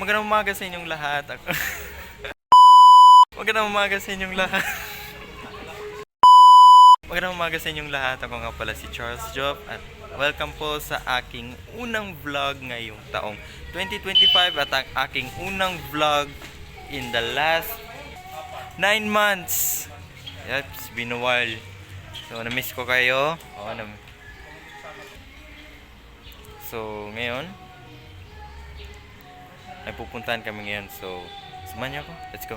Magandang umaga sa inyong lahat. Magandang umaga sa inyong lahat. Magandang umaga sa inyong lahat. Ako nga pala si Charles Job at welcome po sa aking unang vlog ngayong taong 2025 at ang aking unang vlog in the last 9 months. Yep, it's been a while. So, na-miss ko kayo. So, ngayon, ay pupuntahan kami ngayon. So, samahan niyo ako. Let's go.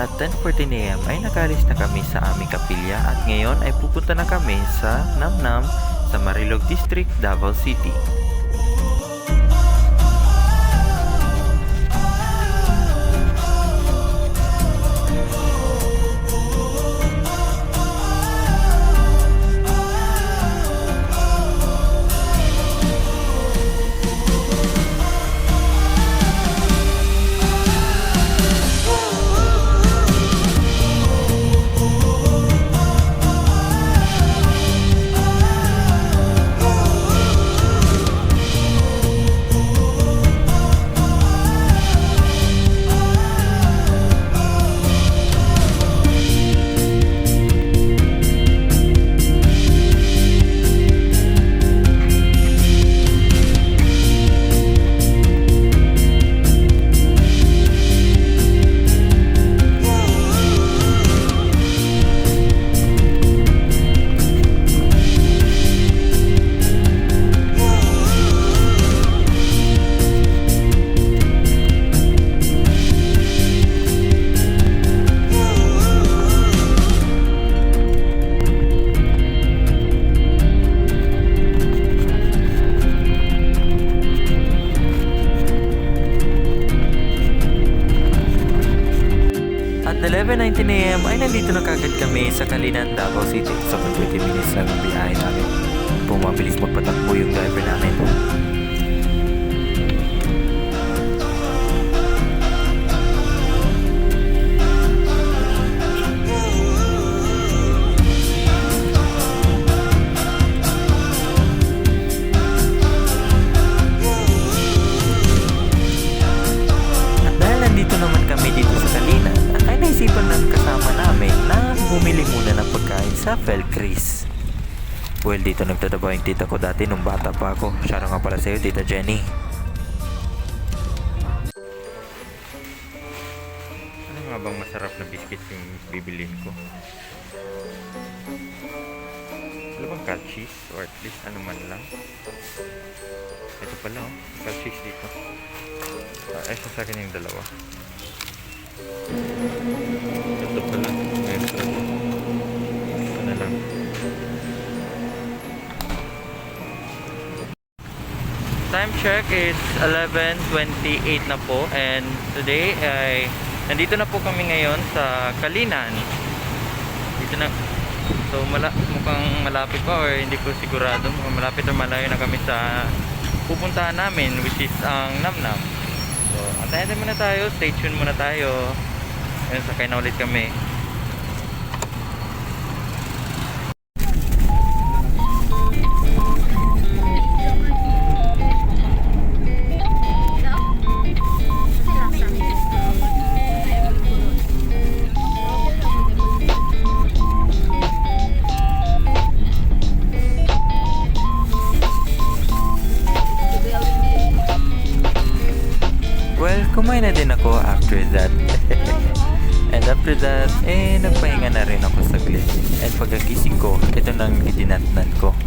At 10:14 AM ay nakalis na kami sa aming kapilya at ngayon ay pupunta na kami sa Namnam sa Marilog District, Davao City. At 11:19 AM ay nandito na kagad kami sa Kalinan, Davao City. So, 20 minutes lang ang biyahe namin. Pumabilis magpatakbo yung driver namin. At dahil nandito naman kami dito sa Kalinan, ay naisipan ng kasama namin na bumili muna ng pagkain sa Felcris. Well, dito nagtatrabaho yung tita ko dati nung bata pa ako. Shout out nga pala sa'yo, Tita Jenny. Ano nga bang masarap na biscuit yung bibilin ko? Ano bang cat cheese? Or at least ano man lang? Ito pala oh, cat cheese dito. Ay, sa akin yung dalawa. Ito pala. Ngayon ito. Ito na lang. Time check is 11:28 na po. And today ay nandito na po kami ngayon sa Kalinan. Dito na. So mukhang malapit pa or hindi ko sigurado. Mukhang malapit or malayo na kami sa pupuntahan namin, which is ang Namnam. So antayin muna tayo. Stay tuned muna tayo. Ngayon sakay na ulit kami. Well, kumain na din ako after that. And after that, nagpahinga na rin ako saglit. And pagkagising ko, ito nang idinatnan ko.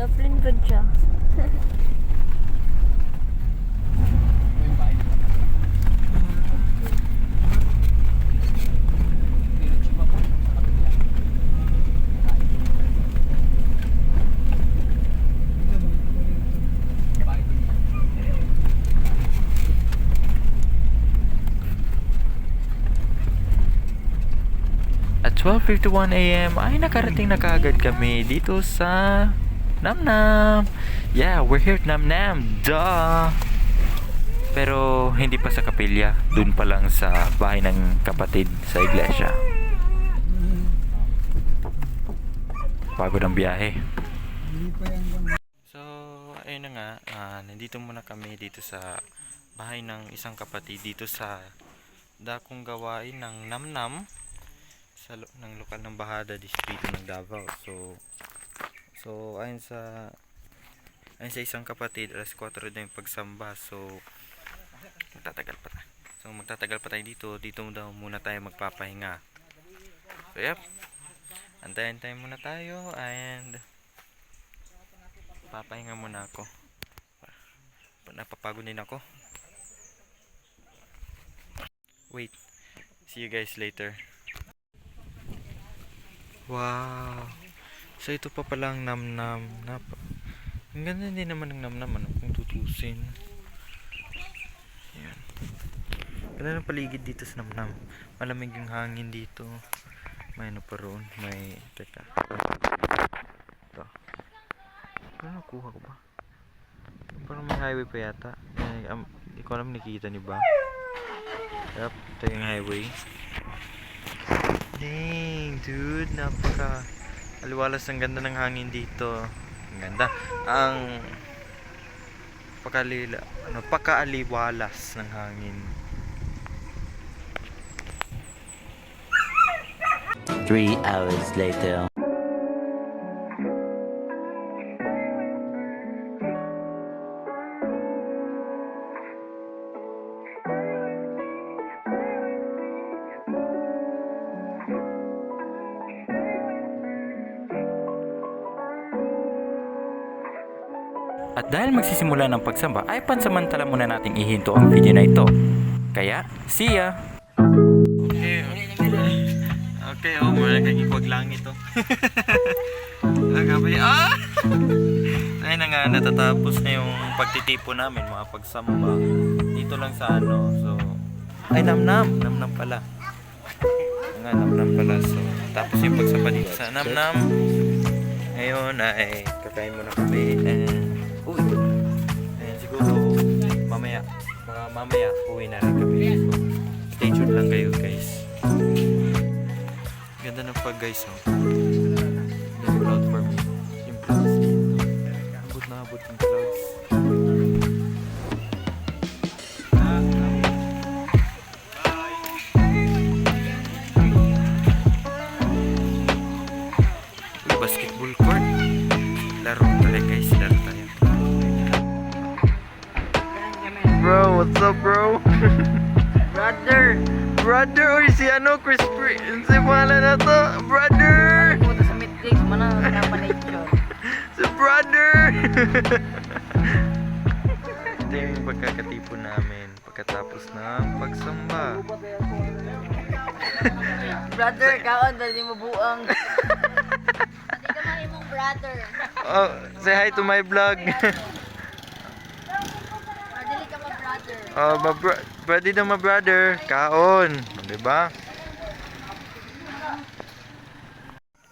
Loveland good siya. At 12:51 AM ay nakarating na kaagad kami dito sa Namnam. Yeah, we're here at Namnam. Duh! Pero hindi pa sa kapilya. Dun pa lang sa bahay ng kapatid sa iglesia. Pagod ang biyahe. So, ayun na nga. Nandito muna kami dito sa bahay ng isang kapatid dito sa dakong gawain ng Namnam ng lokal ng Bahada Distrito ng Davao. So ayon sa isang kapatid, alas 4 na yung pagsamba. So magtatagal pa tayo dito daw muna tayo magpapahinga. So yep, antayin muna tayo and papahinga muna ako. Napapagod din ako. Wait, see you guys later. Wow. So ito pa palang Namnam. Ang ganda din naman ng Namnam, ano, kung tutusin. Ayan. Ganda ng paligid dito sa Namnam. Malamig yung hangin dito. May ano pa roon. May, teka. Ito. Ano nakuha ko ba? Parang may highway pa yata. Hindi ko alam nakikita niyo ba? Yup, ito yung highway. Dang, dude, napaka aliwalas, ang ganda ng hangin dito. Ang ganda. Ang pakaaliwalas ng hangin. 3 hours later. At dahil magsisimula ng pagsamba, ay pansamantala muna nating ihinto ang video na ito. Kaya, see ya! Okay, wala kang ikwag lang ito. Nagabi, Ayun na nga, natatapos na yung pagtitipo namin, mga pagsamba. Dito lang sa ano, so... Ay, Namnam pala. Namnam pala, so... Tapos yung pagsamba dito sa Namnam. Ngayon ay kakain muna kami and... Uy! Ayan, siguro mamaya uwi na rin kami. So, stay tuned lang kayo guys. Ganda ng pag guys, oh. Yung cloud for me. Yung clouds. Abot yung clouds. Uy, basketball court. Laro tayo guys, laro tayo. Bro, what's up bro? Brother, uy si ano, Chris Prince, si pangalan na to, brother! Pumunta sa Matrix, mana napanitsyon. Si brother! Ito yung pagkakatipo namin pagkatapos ng pagsamba. Brother, kaon, dali mo buang. Hindi ka mahimong brother. Oh, say hi to my vlog. Dili ka brother. Oh, pwede na brother. Kaon, di ba?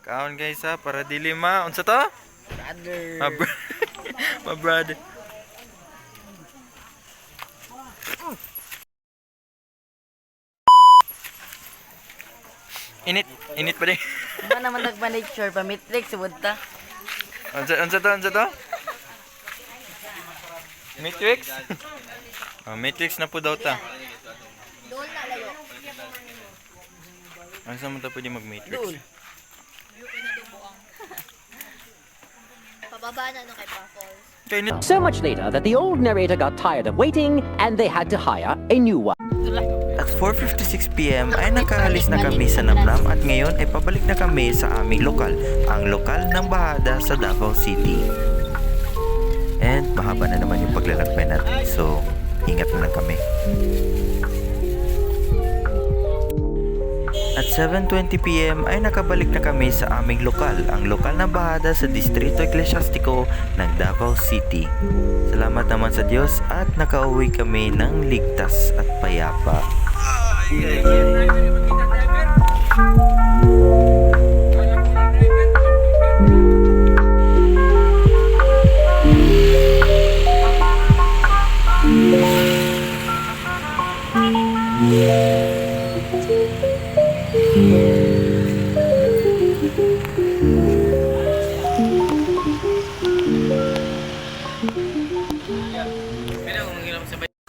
Kaon guys ha, para dili ma. Unsa to? Brother. My brother. Init pa din. Ano naman nagmanicure pa Matrix, subod ta. Unsa to? Matrix? Oh, Matrix na po daw ta. Doon na layo. Ang saan mo ta pwede mag-Matrix? Doon. Pababa na no kay Baffles. Kaya nito. So much later that the old narrator got tired of waiting and they had to hire a new one. At 4:56 PM ay nakaalis na kami sa Namnam at ngayon ay pabalik na kami sa aming lokal, ang lokal ng Bahada sa Davao City. mahaba na naman yung paglalakbay natin. So, ingat na lang kami. At 7:20 PM ay nakabalik na kami sa aming lokal, ang lokal na bahada sa Distrito Eclesiastico ng Davao City. Salamat naman sa Diyos at nakauwi kami ng ligtas at payapa.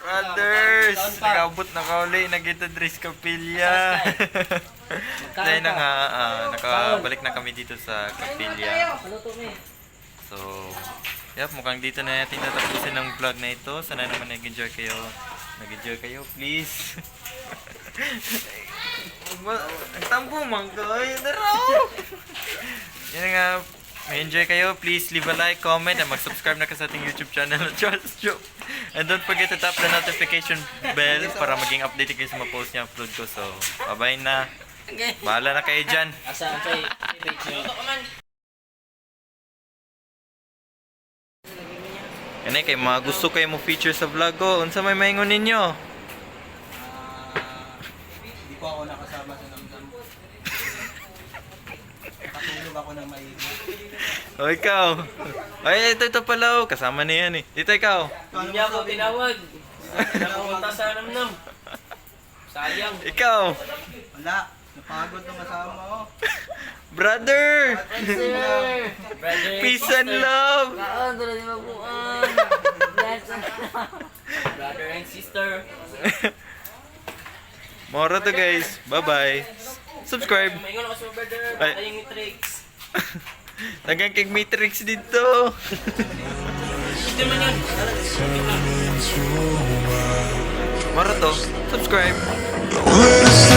Brothers! Nakaabot na kauli, nagita Dres Capilla. Dahil na nga, nakabalik na kami dito sa Capilla. So, mukhang dito na natin natapusin ang vlog na ito. Sana naman nag-enjoy kayo. Nag-enjoy kayo, please. Ang tampo man kayo, daraw! Yan nga, may enjoy kayo. Please leave a like, comment, and mag-subscribe na ka sa ating YouTube channel, Charles Joe. And don't forget to tap the notification bell para maging updated kayo sa mga post niya upload ko. So, bye-bye na. Bahala na kayo dyan. Yan kay mga gusto kayo mo feature sa vlog ko. Unsa may maingon ninyo? Hindi ko ako nakasama sa namdam. Nakatulog ako ng maigi. O ikaw. Ay, ito pala oh. Kasama na yan eh. Dito ikaw. Hindi niya ako tinawag. Napunta sa namnam. Sayang. Ikaw. Wala. Napagod ng kasama ko. Brother. Sir! Brother, Peace and love. Kaon, dala ni mabuang. Yes. brother and sister. Moro to guys. Bye-bye. Subscribe. Maingon ako sa brother. Ay. Bata yung matrix. Tagang kay Matrix dito. Ito man yan. Moro to. Subscribe. Let's